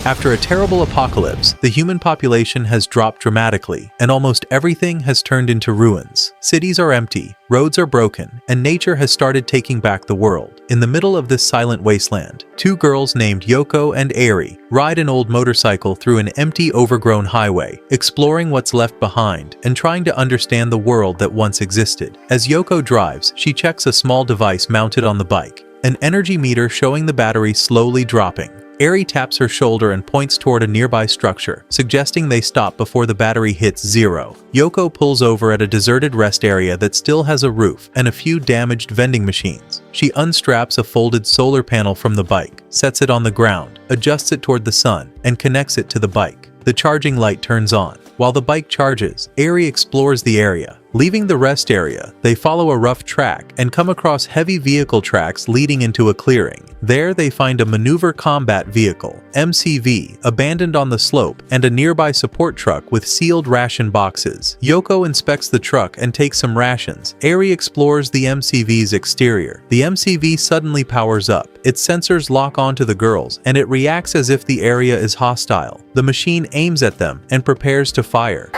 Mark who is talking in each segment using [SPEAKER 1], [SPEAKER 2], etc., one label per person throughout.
[SPEAKER 1] After a terrible apocalypse, the human population has dropped dramatically, and almost everything has turned into ruins. Cities are empty, roads are broken, and nature has started taking back the world. In the middle of this silent wasteland, two girls named Yoko and Eri ride an old motorcycle through an empty, overgrown highway, exploring what's left behind and trying to understand the world that once existed. As Yoko drives, she checks a small device mounted on the bike, an energy meter showing the battery slowly dropping. Eri taps her shoulder and points toward a nearby structure, suggesting they stop before the battery hits zero. Yoko pulls over at a deserted rest area that still has a roof and a few damaged vending machines. She unstraps a folded solar panel from the bike, sets it on the ground, adjusts it toward the sun, and connects it to the bike. The charging light turns on. While the bike charges, Eri explores the area. Leaving the rest area, they follow a rough track and come across heavy vehicle tracks leading into a clearing. There they find a maneuver combat vehicle, MCV, abandoned on the slope, and a nearby support truck with sealed ration boxes. Yoko inspects the truck and takes some rations. Eri explores the MCV's exterior. The MCV suddenly powers up. Its sensors lock onto the girls, and it reacts as if the area is hostile. The machine aims at them and prepares to fire.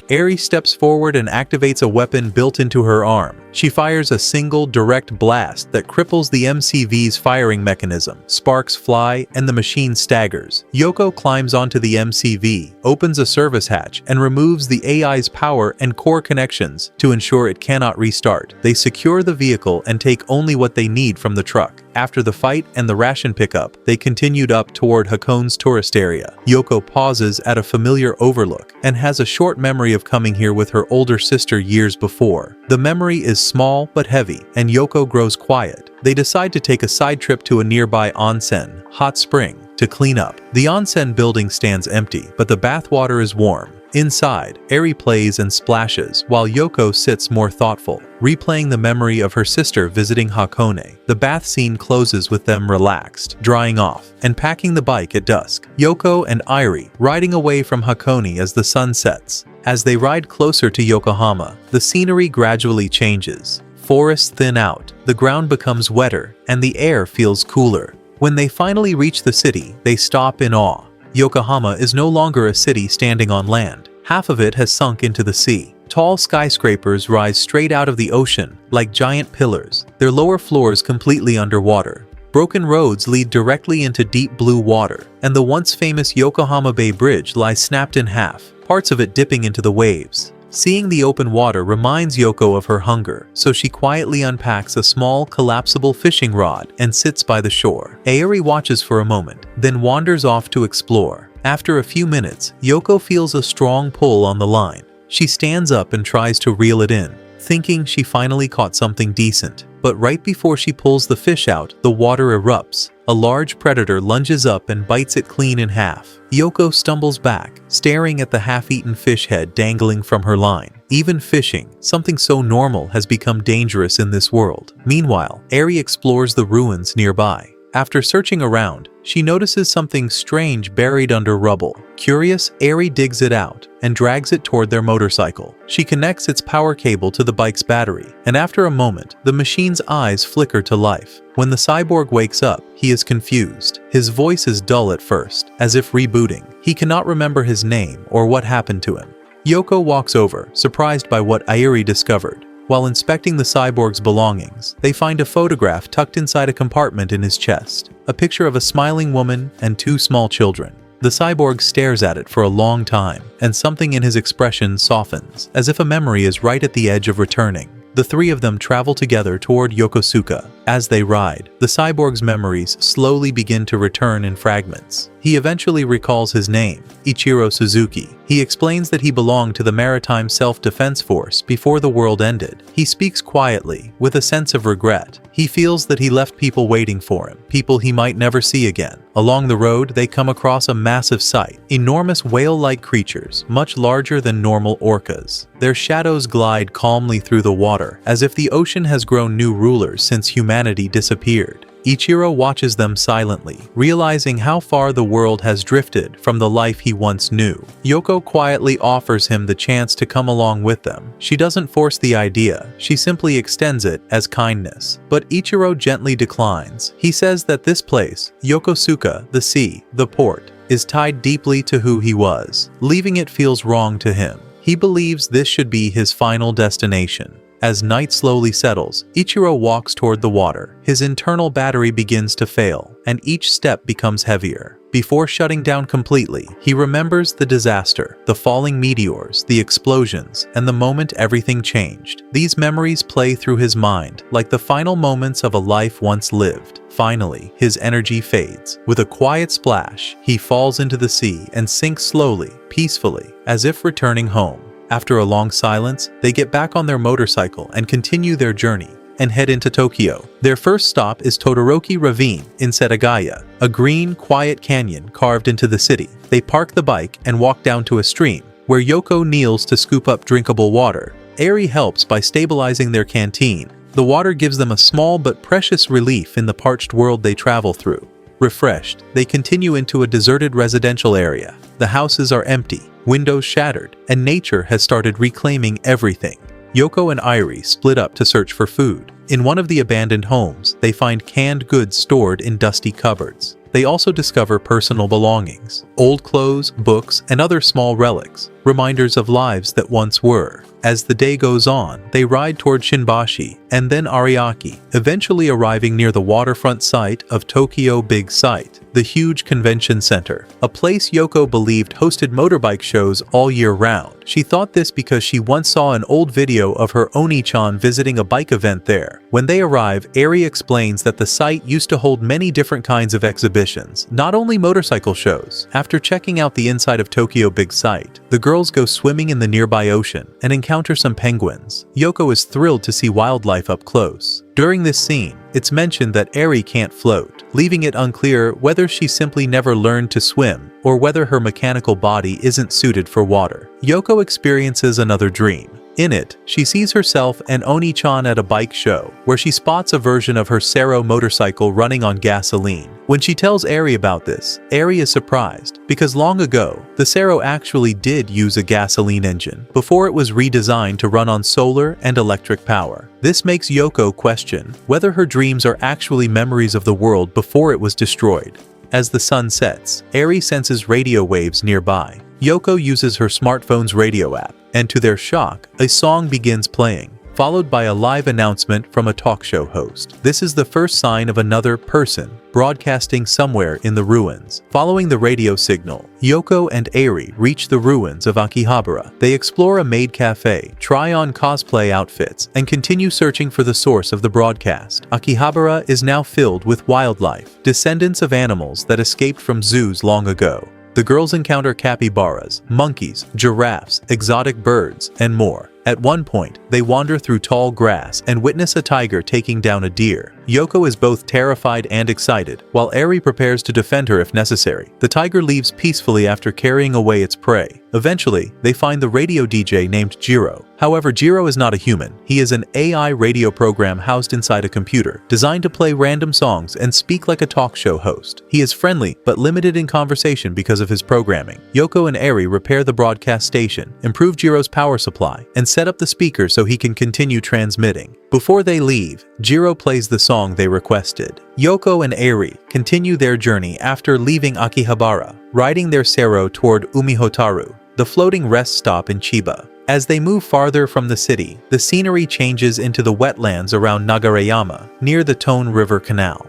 [SPEAKER 1] Eri steps forward and activates a weapon built into her arm. She fires a single direct blast that cripples the MCV's firing mechanism. Sparks fly and the machine staggers. Yoko climbs onto the MCV, opens a service hatch, and removes the AI's power and core connections to ensure it cannot restart. They secure the vehicle and take only what they need from the truck. After the fight and the ration pickup, they continued up toward Hakone's tourist area. Yoko pauses at a familiar overlook and has a short memory of coming here with her older sister years before. The memory is small but heavy, and Yoko grows quiet. They decide to take a side trip to a nearby onsen, hot spring, to clean up. The onsen building stands empty, but the bathwater is warm. Inside, Eri plays and splashes, while Yoko sits more thoughtful, replaying the memory of her sister visiting Hakone. The bath scene closes with them relaxed, drying off, and packing the bike at dusk. Yoko and Eri riding away from Hakone as the sun sets. As they ride closer to Yokohama, the scenery gradually changes. Forests thin out, the ground becomes wetter, and the air feels cooler. When they finally reach the city, they stop in awe. Yokohama is no longer a city standing on land. Half of it has sunk into the sea. Tall skyscrapers rise straight out of the ocean, like giant pillars, their lower floors completely underwater. Broken roads lead directly into deep blue water, and the once famous Yokohama Bay Bridge lies snapped in half, parts of it dipping into the waves. Seeing the open water reminds Yoko of her hunger, so she quietly unpacks a small, collapsible fishing rod and sits by the shore. Eri watches for a moment, then wanders off to explore. After a few minutes, Yoko feels a strong pull on the line. She stands up and tries to reel it in, thinking she finally caught something decent. But right before she pulls the fish out, the water erupts. A large predator lunges up and bites it clean in half. Yoko stumbles back, staring at the half-eaten fish head dangling from her line. Even fishing, something so normal, has become dangerous in this world. Meanwhile, Eri explores the ruins nearby. After searching around, she notices something strange buried under rubble. Curious, Eri digs it out and drags it toward their motorcycle. She connects its power cable to the bike's battery, and after a moment, the machine's eyes flicker to life. When the cyborg wakes up, he is confused. His voice is dull at first, as if rebooting. He cannot remember his name or what happened to him. Yoko walks over, surprised by what Eri discovered. While inspecting the cyborg's belongings, they find a photograph tucked inside a compartment in his chest, a picture of a smiling woman and two small children. The cyborg stares at it for a long time, and something in his expression softens, as if a memory is right at the edge of returning. The three of them travel together toward Yokosuka. As they ride, the cyborg's memories slowly begin to return in fragments. He eventually recalls his name, Ichiro Suzuki. He explains that he belonged to the Maritime Self-Defense Force before the world ended. He speaks quietly, with a sense of regret. He feels that he left people waiting for him, people he might never see again. Along the road, they come across a massive sight, enormous whale-like creatures, much larger than normal orcas. Their shadows glide calmly through the water, as if the ocean has grown new rulers since humanity humanity disappeared. Ichiro watches them silently, realizing how far the world has drifted from the life he once knew. Yoko quietly offers him the chance to come along with them. She doesn't force the idea, she simply extends it as kindness. But Ichiro gently declines. He says that this place, Yokosuka, the sea, the port, is tied deeply to who he was. Leaving it feels wrong to him. He believes this should be his final destination. As night slowly settles, Ichiro walks toward the water. His internal battery begins to fail, and each step becomes heavier. Before shutting down completely, he remembers the disaster, the falling meteors, the explosions, and the moment everything changed. These memories play through his mind, like the final moments of a life once lived. Finally, his energy fades. With a quiet splash, he falls into the sea and sinks slowly, peacefully, as if returning home. After a long silence, they get back on their motorcycle and continue their journey and head into Tokyo. Their first stop is Todoroki Ravine in Setagaya, a green, quiet canyon carved into the city. They park the bike and walk down to a stream, where Yoko kneels to scoop up drinkable water. Eri helps by stabilizing their canteen. The water gives them a small but precious relief in the parched world they travel through. Refreshed, they continue into a deserted residential area. The houses are empty, windows shattered, and nature has started reclaiming everything. Yoko and Irie split up to search for food. In one of the abandoned homes, they find canned goods stored in dusty cupboards. They also discover personal belongings, old clothes, books, and other small relics, reminders of lives that once were. As the day goes on, they ride toward Shinbashi and then Ariake, eventually arriving near the waterfront site of Tokyo Big Sight, the huge convention center, a place Yoko believed hosted motorbike shows all year round. She thought this because she once saw an old video of her Oni-chan visiting a bike event there. When they arrive, Eri explains that the site used to hold many different kinds of exhibitions, not only motorcycle shows. After checking out the inside of Tokyo Big Sight, the girls go swimming in the nearby ocean and encounter some penguins. Yoko is thrilled to see wildlife up close. During this scene, it's mentioned that Eri can't float, leaving it unclear whether she simply never learned to swim or whether her mechanical body isn't suited for water. Yoko experiences another dream. In it, she sees herself and Oni-chan at a bike show, where she spots a version of her Sero motorcycle running on gasoline. When she tells Eri about this, Eri is surprised, because long ago, the Sero actually did use a gasoline engine, before it was redesigned to run on solar and electric power. This makes Yoko question whether her dreams are actually memories of the world before it was destroyed. As the sun sets, Eri senses radio waves nearby. Yoko uses her smartphone's radio app, and to their shock, a song begins playing, followed by a live announcement from a talk show host. This is the first sign of another person broadcasting somewhere in the ruins. Following the radio signal, Yoko and Eri reach the ruins of Akihabara. They explore a maid cafe, try on cosplay outfits, and continue searching for the source of the broadcast. Akihabara is now filled with wildlife, descendants of animals that escaped from zoos long ago. The girls encounter capybaras, monkeys, giraffes, exotic birds, and more. At one point, they wander through tall grass and witness a tiger taking down a deer. Yoko is both terrified and excited, while Eri prepares to defend her if necessary. The tiger leaves peacefully after carrying away its prey. Eventually, they find the radio DJ named Jiro. However, Jiro is not a human. He is an AI radio program housed inside a computer, designed to play random songs and speak like a talk show host. He is friendly, but limited in conversation because of his programming. Yoko and Eri repair the broadcast station, improve Jiro's power supply, and set up the speaker so he can continue transmitting. Before they leave, Jiro plays the song they requested. Yoko and Eri continue their journey after leaving Akihabara, riding their Sero toward Umihotaru, the floating rest stop in Chiba. As they move farther from the city, the scenery changes into the wetlands around Nagareyama, near the Tone River Canal.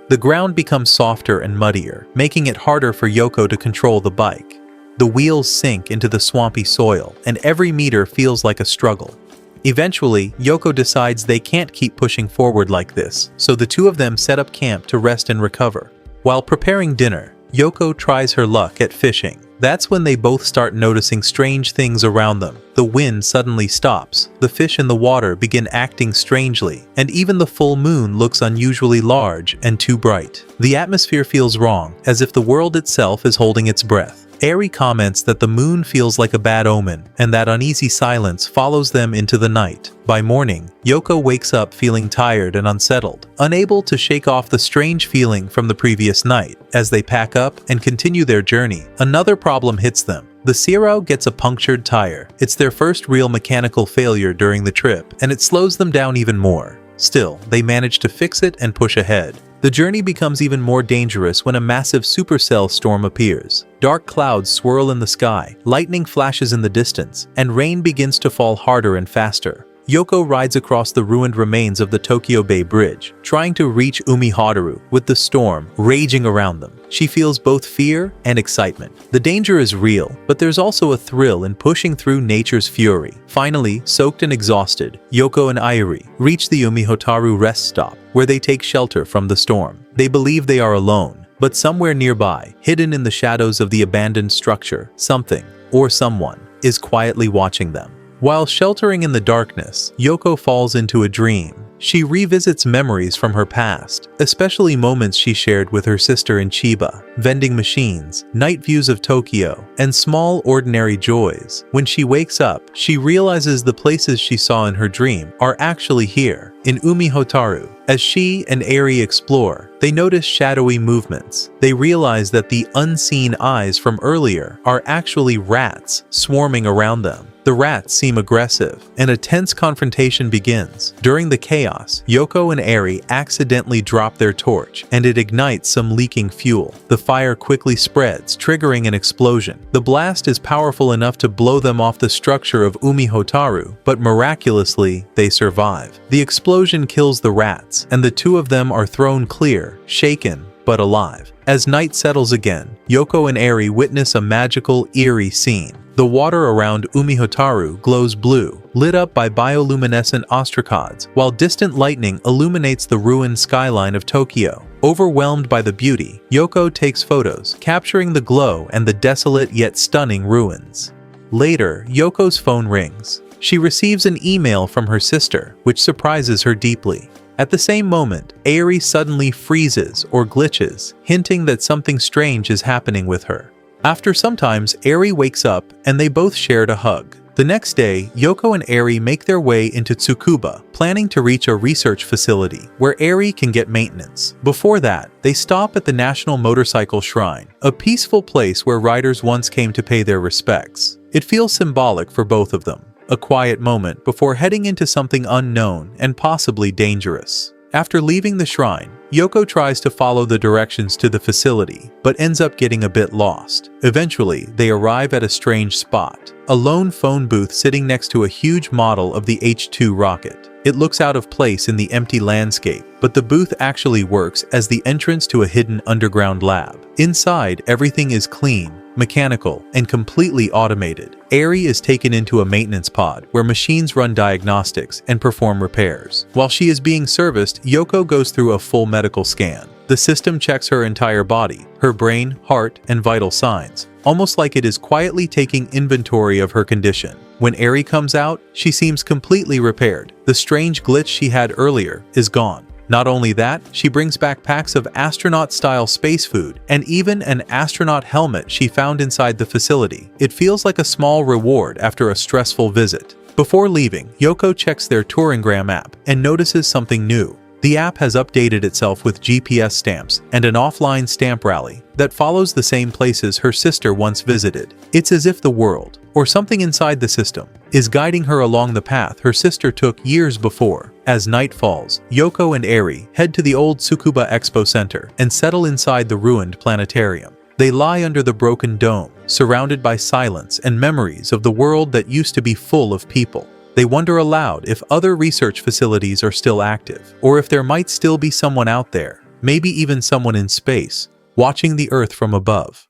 [SPEAKER 1] The ground becomes softer and muddier, making it harder for Yoko to control the bike. The wheels sink into the swampy soil, and every meter feels like a struggle. Eventually, Yoko decides they can't keep pushing forward like this, so the two of them set up camp to rest and recover. While preparing dinner, Yoko tries her luck at fishing. That's when they both start noticing strange things around them. The wind suddenly stops, the fish in the water begin acting strangely, and even the full moon looks unusually large and too bright. The atmosphere feels wrong, as if the world itself is holding its breath. Eri comments that the moon feels like a bad omen, and that uneasy silence follows them into the night. By morning, Yoko wakes up feeling tired and unsettled, unable to shake off the strange feeling from the previous night. As they pack up and continue their journey, another problem hits them. The Zero gets a punctured tire. It's their first real mechanical failure during the trip, and it slows them down even more. Still, they manage to fix it and push ahead. The journey becomes even more dangerous when a massive supercell storm appears. Dark clouds swirl in the sky, lightning flashes in the distance, and rain begins to fall harder and faster. Yoko rides across the ruined remains of the Tokyo Bay Bridge, trying to reach Umihotaru with the storm raging around them. She feels both fear and excitement. The danger is real, but there's also a thrill in pushing through nature's fury. Finally, soaked and exhausted, Yoko and Airi reach the Umihotaru rest stop, where they take shelter from the storm. They believe they are alone, but somewhere nearby, hidden in the shadows of the abandoned structure, something, or someone, is quietly watching them. While sheltering in the darkness, Yoko falls into a dream. She revisits memories from her past, especially moments she shared with her sister in Chiba, vending machines, night views of Tokyo, and small ordinary joys. When she wakes up, she realizes the places she saw in her dream are actually here, in Umihotaru. As she and Eri explore, they notice shadowy movements. They realize that the unseen eyes from earlier are actually rats swarming around them. The rats seem aggressive, and a tense confrontation begins. During the chaos, Yoko and Eri accidentally drop their torch, and it ignites some leaking fuel. The fire quickly spreads, triggering an explosion. The blast is powerful enough to blow them off the structure of Umihotaru, but miraculously, they survive. The explosion kills the rats, and the two of them are thrown clear, shaken, but alive. As night settles again, Yoko and Eri witness a magical, eerie scene. The water around Umihotaru glows blue, lit up by bioluminescent ostracods, while distant lightning illuminates the ruined skyline of Tokyo. Overwhelmed by the beauty, Yoko takes photos, capturing the glow and the desolate yet stunning ruins. Later, Yoko's phone rings. She receives an email from her sister, which surprises her deeply. At the same moment, Eri suddenly freezes or glitches, hinting that something strange is happening with her. After some time, Eri wakes up and they both shared a hug. The next day, Yoko and Eri make their way into Tsukuba, planning to reach a research facility where Eri can get maintenance. Before that, they stop at the National Motorcycle Shrine, a peaceful place where riders once came to pay their respects. It feels symbolic for both of them, a quiet moment before heading into something unknown and possibly dangerous. After leaving the shrine, Yoko tries to follow the directions to the facility, but ends up getting a bit lost. Eventually, they arrive at a strange spot, a lone phone booth sitting next to a huge model of the H-2 rocket. It looks out of place in the empty landscape, but the booth actually works as the entrance to a hidden underground lab. Inside, everything is clean, mechanical, and completely automated. Eri is taken into a maintenance pod where machines run diagnostics and perform repairs. While she is being serviced, Yoko goes through a full medical scan. The system checks her entire body, her brain, heart, and vital signs, almost like it is quietly taking inventory of her condition. When Eri comes out, she seems completely repaired. The strange glitch she had earlier is gone. Not only that, she brings back packs of astronaut-style space food and even an astronaut helmet she found inside the facility. It feels like a small reward after a stressful visit. Before leaving, Yoko checks their Touringram app and notices something new. The app has updated itself with GPS stamps and an offline stamp rally that follows the same places her sister once visited. It's as if the world, or something inside the system, is guiding her along the path her sister took years before. As night falls, Yoko and Eri head to the old Tsukuba Expo Center and settle inside the ruined planetarium. They lie under the broken dome, surrounded by silence and memories of the world that used to be full of people. They wonder aloud if other research facilities are still active, or if there might still be someone out there, maybe even someone in space, watching the Earth from above.